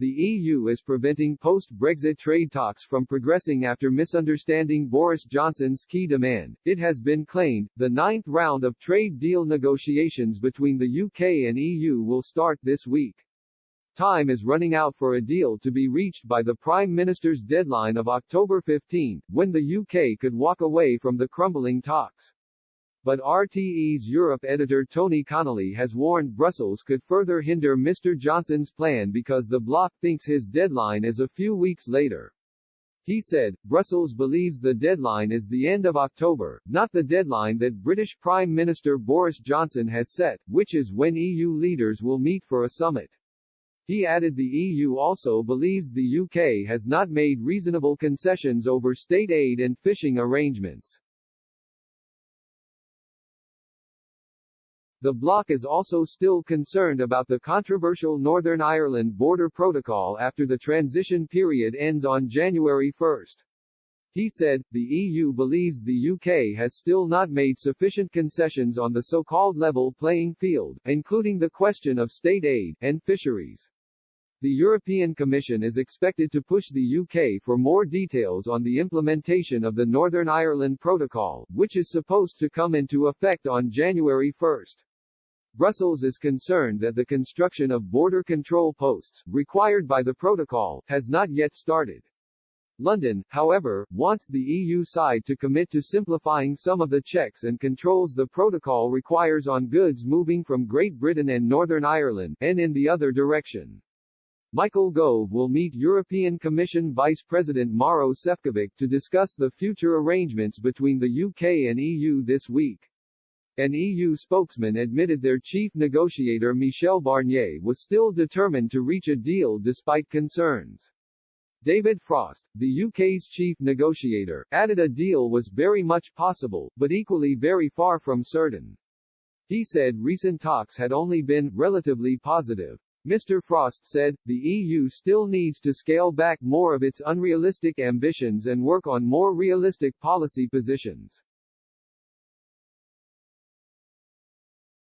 The EU is preventing post-Brexit trade talks from progressing after misunderstanding Boris Johnson's key demand. It has been claimed, the ninth round of trade deal negotiations between the UK and EU will start this week. Time is running out for a deal to be reached by the Prime Minister's deadline of October 15, when the UK could walk away from the crumbling talks. But RTE's Europe editor Tony Connolly has warned Brussels could further hinder Mr. Johnson's plan because the bloc thinks his deadline is a few weeks later. He said, Brussels believes the deadline is the end of October, not the deadline that British Prime Minister Boris Johnson has set, which is when EU leaders will meet for a summit. He added the EU also believes the UK has not made reasonable concessions over state aid and fishing arrangements. The bloc is also still concerned about the controversial Northern Ireland border protocol after the transition period ends on January 1. He said, the EU believes the UK has still not made sufficient concessions on the so-called level playing field, including the question of state aid and fisheries. The European Commission is expected to push the UK for more details on the implementation of the Northern Ireland Protocol, which is supposed to come into effect on January 1. Brussels is concerned that the construction of border control posts, required by the protocol, has not yet started. London, however, wants the EU side to commit to simplifying some of the checks and controls the protocol requires on goods moving from Great Britain and Northern Ireland, and in the other direction. Michael Gove will meet European Commission Vice President Maroš Šefčovič to discuss the future arrangements between the UK and EU this week. An EU spokesman admitted their chief negotiator Michel Barnier was still determined to reach a deal despite concerns. David Frost, the UK's chief negotiator, added a deal was very much possible, but equally very far from certain. He said recent talks had only been relatively positive. Mr. Frost said, the EU still needs to scale back more of its unrealistic ambitions and work on more realistic policy positions.